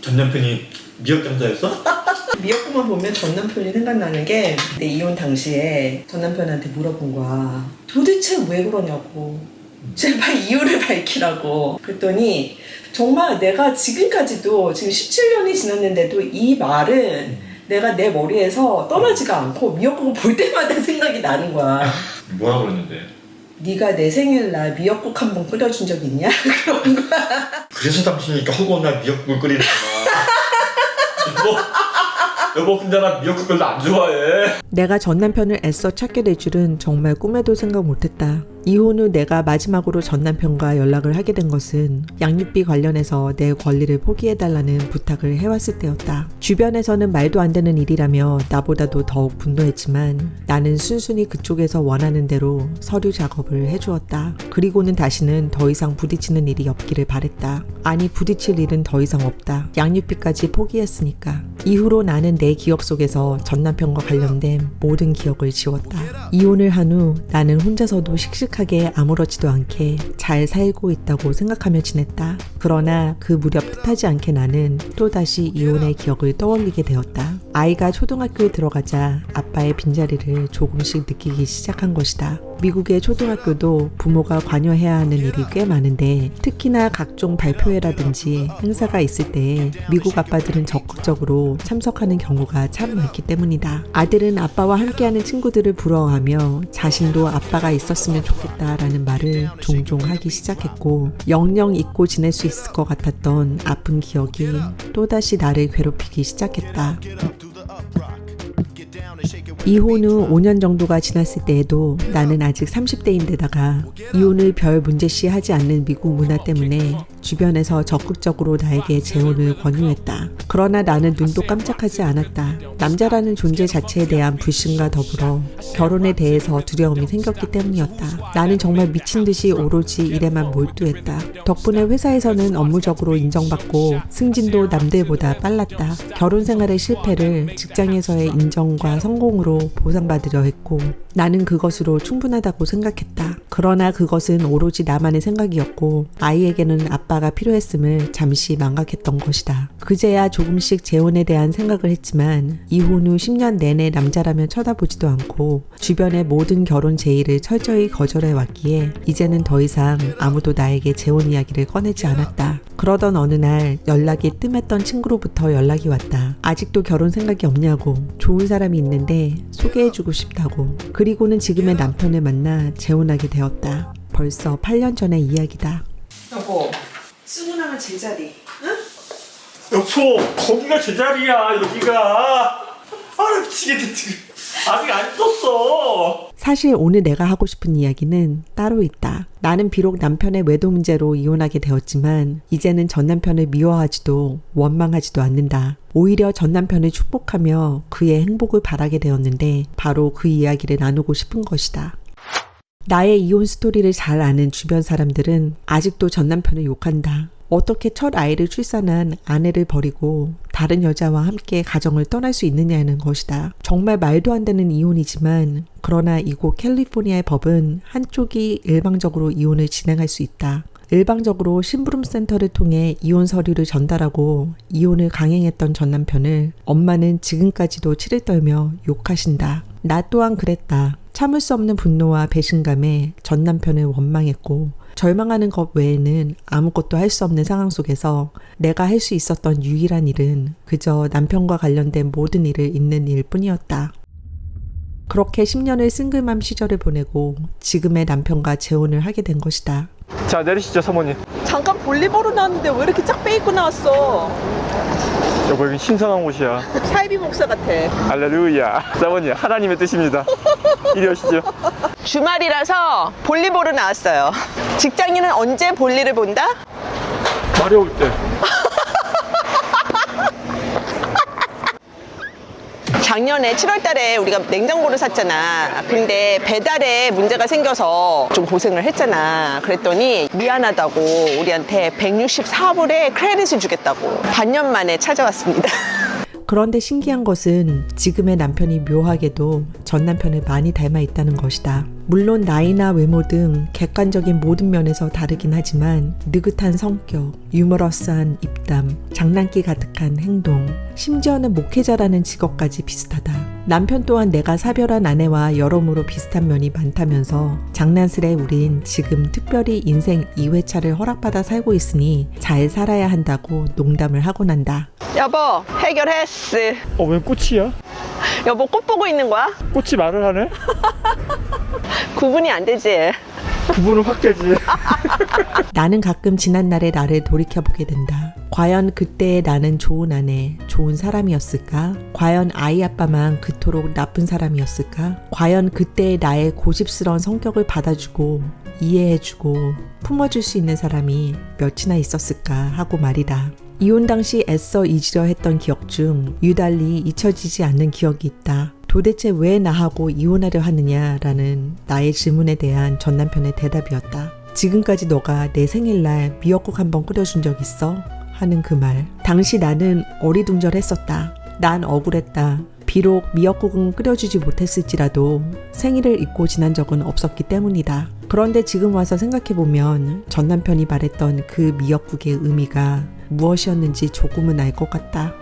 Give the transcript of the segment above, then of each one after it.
전 남편이 미역 장사였어? 미역국만 보면 전 남편이 생각나는 게 내 이혼 당시에 전 남편한테 물어본 거야. 도대체 왜 그러냐고. 제발 이유를 밝히라고. 그랬더니 정말 내가 지금까지도 지금 17년이 지났는데도 이 말은 내가 내 머리에서 떠나지가 않고 미역국을 볼 때마다 생각이 나는 거야. 뭐라 그랬는데? 네가 내 생일날 미역국 한 번 끓여준 적 있냐? 그런 거야. 그래서 당신이 허구한 날 미역국을 끓이는 거야. 여보 근데 나 미역국 별로 안 좋아해. 내가 전 남편을 애써 찾게 될 줄은 정말 꿈에도 생각 못했다. 이혼 후 내가 마지막으로 전 남편과 연락을 하게 된 것은 양육비 관련해서 내 권리를 포기해달라는 부탁을 해왔을 때였다. 주변에서는 말도 안 되는 일이라며 나보다도 더욱 분노했지만 나는 순순히 그쪽에서 원하는 대로 서류 작업을 해주었다. 그리고는 다시는 더 이상 부딪히는 일이 없기를 바랬다. 아니 부딪힐 일은 더 이상 없다. 양육비까지 포기했으니까. 이후로 나는 내 기억 속에서 전 남편과 관련된 모든 기억을 지웠다. 이혼을 한 후 나는 혼자서도 씩씩하게 아무렇지도 않게 잘 살고 있다고 생각하며 지냈다. 그러나 그 무렵 뜻하지 않게 나는 또다시 이혼의 기억을 떠올리게 되었다. 아이가 초등학교에 들어가자 아빠의 빈자리를 조금씩 느끼기 시작한 것이다. 미국의 초등학교도 부모가 관여해야 하는 일이 꽤 많은데 특히나 각종 발표회라든지 행사가 있을 때 미국 아빠들은 적극적으로 참석하는 경우가 참 많기 때문이다. 아들은 아빠와 함께하는 친구들을 부러워하며 자신도 아빠가 있었으면 좋겠다라는 말을 종종 하기 시작했고 영영 잊고 지낼 수 있을 것 같았던 아픈 기억이 또다시 나를 괴롭히기 시작했다. 이혼 후 5년 정도가 지났을 때에도 나는 아직 30대인데다가 이혼을 별 문제시 하지 않는 미국 문화 때문에 주변에서 적극적으로 나에게 재혼을 권유했다. 그러나 나는 눈도 깜짝하지 않았다. 남자라는 존재 자체에 대한 불신과 더불어 결혼에 대해서 두려움이 생겼기 때문이었다. 나는 정말 미친 듯이 오로지 일에만 몰두했다. 덕분에 회사에서는 업무적으로 인정받고 승진도 남들보다 빨랐다. 결혼 생활의 실패를 직장에서의 인정과 성공으로 보상받으려 했고 나는 그것으로 충분하다고 생각했다. 그러나 그것은 오로지 나만의 생각이었고 아이에게는 아빠가 필요했음을 잠시 망각했던 것이다. 그제야 조금씩 재혼에 대한 생각을 했지만 이혼 후 10년 내내 남자라면 쳐다보지도 않고 주변의 모든 결혼 제의를 철저히 거절해왔기에 이제는 더 이상 아무도 나에게 재혼 이야기를 꺼내지 않았다. 그러던 어느 날 연락이 뜸했던 친구로부터 연락이 왔다. 아직도 결혼 생각이 없냐고, 좋은 사람이 있는데 소개해주고 싶다고. 그리고는 지금의 남편을 만나 재혼하게 되었다. 벌써 8년 전의 이야기다. 여보, 승훈아가 제자리. 응? 여보 거기가 제자리야 여기가. 아 미치겠다 지금. 아직 안 떴어. 사실 오늘 내가 하고 싶은 이야기는 따로 있다. 나는 비록 남편의 외도 문제로 이혼하게 되었지만 이제는 전 남편을 미워하지도 원망하지도 않는다. 오히려 전 남편을 축복하며 그의 행복을 바라게 되었는데 바로 그 이야기를 나누고 싶은 것이다. 나의 이혼 스토리를 잘 아는 주변 사람들은 아직도 전 남편을 욕한다. 어떻게 첫 아이를 출산한 아내를 버리고 다른 여자와 함께 가정을 떠날 수 있느냐는 것이다. 정말 말도 안 되는 이혼이지만 그러나 이곳 캘리포니아의 법은 한쪽이 일방적으로 이혼을 진행할 수 있다. 일방적으로 심부름센터를 통해 이혼 서류를 전달하고 이혼을 강행했던 전 남편을 엄마는 지금까지도 치를 떨며 욕하신다. 나 또한 그랬다. 참을 수 없는 분노와 배신감에 전 남편을 원망했고 절망하는 것 외에는 아무것도 할 수 없는 상황 속에서 내가 할 수 있었던 유일한 일은 그저 남편과 관련된 모든 일을 잊는 일뿐이었다. 그렇게 10년의 싱글맘 시절을 보내고 지금의 남편과 재혼을 하게 된 것이다. 자 내리시죠 사모님. 잠깐 볼일 보러 나왔는데 왜 이렇게 쫙 빼입고 나왔어? 여보 여기 신성한 곳이야. 사이비 목사 같아. 할렐루야. 사모님 하나님의 뜻입니다. 이리 오시죠. 주말이라서 볼일 보러 나왔어요. 직장인은 언제 볼일을 본다? 마려울 때. 작년에 7월 달에 우리가 냉장고를 샀잖아. 근데 배달에 문제가 생겨서 좀 고생을 했잖아. 그랬더니 미안하다고 우리한테 164불의 크레딧을 주겠다고 반년 만에 찾아왔습니다. 그런데 신기한 것은 지금의 남편이 묘하게도 전 남편을 많이 닮아 있다는 것이다. 물론 나이나 외모 등 객관적인 모든 면에서 다르긴 하지만 느긋한 성격, 유머러스한 입담, 장난기 가득한 행동, 심지어는 목회자라는 직업까지 비슷하다. 남편 또한 내가 사별한 아내와 여러모로 비슷한 면이 많다면서 장난스레 우린 지금 특별히 인생 2회차를 허락받아 살고 있으니 잘 살아야 한다고 농담을 하곤 한다. 여보, 해결했어. 웬 꽃이야? 여보, 꽃 보고 있는 거야? 꽃이 말을 하네? 구분이 안 되지. 구분은 확 되지. 나는 가끔 지난날의 나를 돌이켜보게 된다. 과연 그때의 나는 좋은 아내, 좋은 사람이었을까? 과연 아이 아빠만 그토록 나쁜 사람이었을까? 과연 그때의 나의 고집스러운 성격을 받아주고 이해해주고 품어줄 수 있는 사람이 몇이나 있었을까 하고 말이다. 이혼 당시 애써 잊으려 했던 기억 중 유달리 잊혀지지 않는 기억이 있다. 도대체 왜 나하고 이혼하려 하느냐라는 나의 질문에 대한 전 남편의 대답이었다. 지금까지 너가 내 생일날 미역국 한번 끓여준 적 있어? 하는 그 말. 당시 나는 어리둥절했었다. 난 억울했다. 비록 미역국은 끓여주지 못했을지라도 생일을 잊고 지난 적은 없었기 때문이다. 그런데 지금 와서 생각해보면 전 남편이 말했던 그 미역국의 의미가 무엇이었는지 조금은 알 것 같다.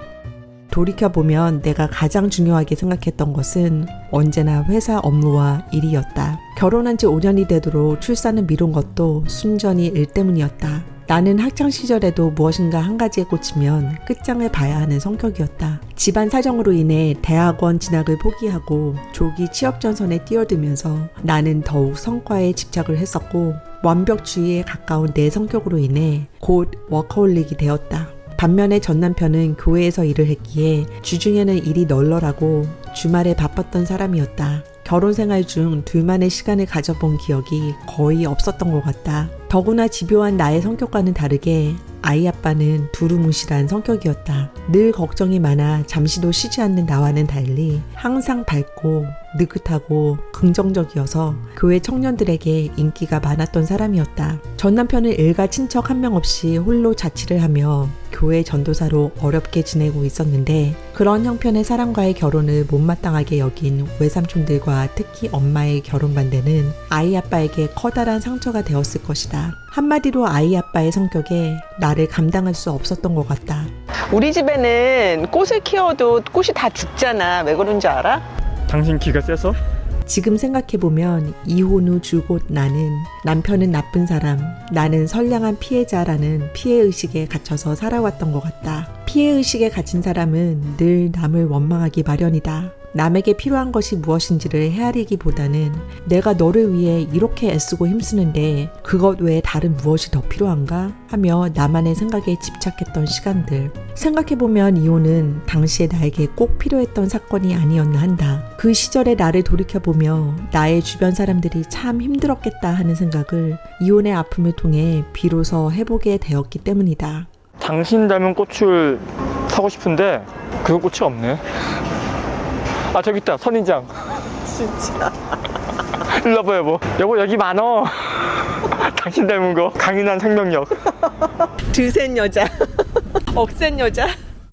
돌이켜보면 내가 가장 중요하게 생각했던 것은 언제나 회사 업무와 일이었다. 결혼한 지 5년이 되도록 출산을 미룬 것도 순전히 일 때문이었다. 나는 학창시절에도 무엇인가 한 가지에 꽂히면 끝장을 봐야 하는 성격이었다. 집안 사정으로 인해 대학원 진학을 포기하고 조기 취업전선에 뛰어들면서 나는 더욱 성과에 집착을 했었고 완벽주의에 가까운 내 성격으로 인해 곧 워커홀릭이 되었다. 반면에 전 남편은 교회에서 일을 했기에 주중에는 일이 널널하고 주말에 바빴던 사람이었다. 결혼 생활 중 둘만의 시간을 가져본 기억이 거의 없었던 것 같다. 더구나 집요한 나의 성격과는 다르게 아이 아빠는 두루뭉실한 성격이었다. 늘 걱정이 많아 잠시도 쉬지 않는 나와는 달리 항상 밝고 느긋하고 긍정적이어서 교회 청년들에게 인기가 많았던 사람이었다. 전 남편은 일가 친척 한 명 없이 홀로 자취를 하며 교회 전도사로 어렵게 지내고 있었는데 그런 형편의 사람과의 결혼을 못마땅하게 여긴 외삼촌들과 특히 엄마의 결혼 반대는 아이 아빠에게 커다란 상처가 되었을 것이다. 한마디로 아이 아빠의 성격에 나를 감당할 수 없었던 것 같다. 우리 집에는 꽃을 키워도 꽃이 다 죽잖아. 왜 그런 줄 알아? 당신 기가 세서? 지금 생각해보면 이혼 후 줄곧 나는 남편은 나쁜 사람, 나는 선량한 피해자라는 피해의식에 갇혀서 살아왔던 것 같다. 피해의식에 갇힌 사람은 늘 남을 원망하기 마련이다. 남에게 필요한 것이 무엇인지를 헤아리기보다는 내가 너를 위해 이렇게 애쓰고 힘쓰는데 그것 외에 다른 무엇이 더 필요한가? 하며 나만의 생각에 집착했던 시간들. 생각해보면 이혼은 당시에 나에게 꼭 필요했던 사건이 아니었나 한다. 그 시절의 나를 돌이켜보며 나의 주변 사람들이 참 힘들었겠다 하는 생각을 이혼의 아픔을 통해 비로소 해보게 되었기 때문이다. 당신 닮은 꽃을 사고 싶은데 그 꽃이 없네. 아 저기 있다, 선인장. 진짜. 일로 와봐 여보. 여보 여기 많어. 당신 닮은 거. 강인한 생명력. 드센 여자. 억센 여자.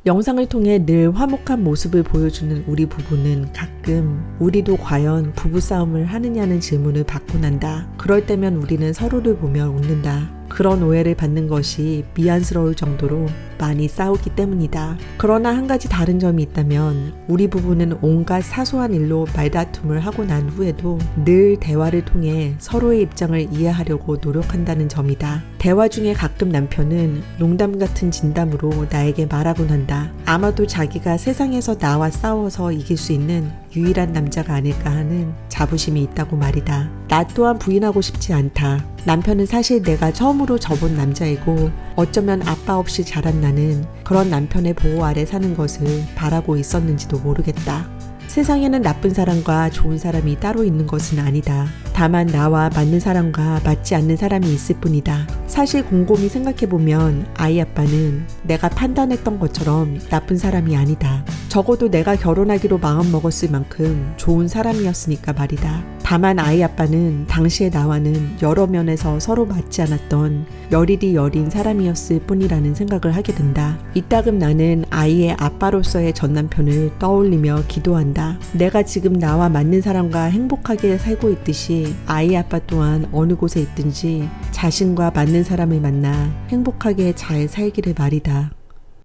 영상을 통해 늘 화목한 모습을 보여주는 우리 부부는 가끔 우리도 과연 부부싸움을 하느냐는 질문을 받곤 한다. 그럴 때면 우리는 서로를 보며 웃는다. 그런 오해를 받는 것이 미안스러울 정도로 많이 싸우기 때문이다. 그러나 한 가지 다른 점이 있다면 우리 부부는 온갖 사소한 일로 말다툼을 하고 난 후에도 늘 대화를 통해 서로의 입장을 이해하려고 노력한다는 점이다. 대화 중에 가끔 남편은 농담 같은 진담으로 나에게 말하곤 한다. 아마도 자기가 세상에서 나와 싸워서 이길 수 있는 유일한 남자가 아닐까 하는 자부심이 있다고 말이다. 나 또한 부인하고 싶지 않다. 남편은 사실 내가 처음으로 접은 남자이고 어쩌면 아빠 없이 자란 나는 그런 남편의 보호 아래 사는 것을 바라고 있었는지도 모르겠다. 세상에는 나쁜 사람과 좋은 사람이 따로 있는 것은 아니다. 다만 나와 맞는 사람과 맞지 않는 사람이 있을 뿐이다. 사실 곰곰이 생각해보면 아이 아빠는 내가 판단했던 것처럼 나쁜 사람이 아니다. 적어도 내가 결혼하기로 마음먹었을 만큼 좋은 사람이었으니까 말이다. 다만 아이 아빠는 당시의 나와는 여러 면에서 서로 맞지 않았던 여리디 여린 사람이었을 뿐이라는 생각을 하게 된다. 이따금 나는 아이의 아빠로서의 전 남편을 떠올리며 기도한다. 내가 지금 나와 맞는 사람과 행복하게 살고 있듯이 아이 아빠 또한 어느 곳에 있든지 자신과 맞는 사람을 만나 행복하게 잘 살기를 말이다.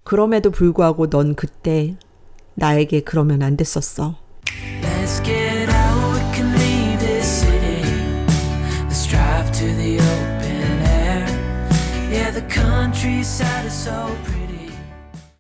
그럼에도 불구하고 넌 그때 나에게 그러면 안 됐었어. Let's get out, we can leave this city. Let's drive to the open air. Yeah, the countryside is so pretty.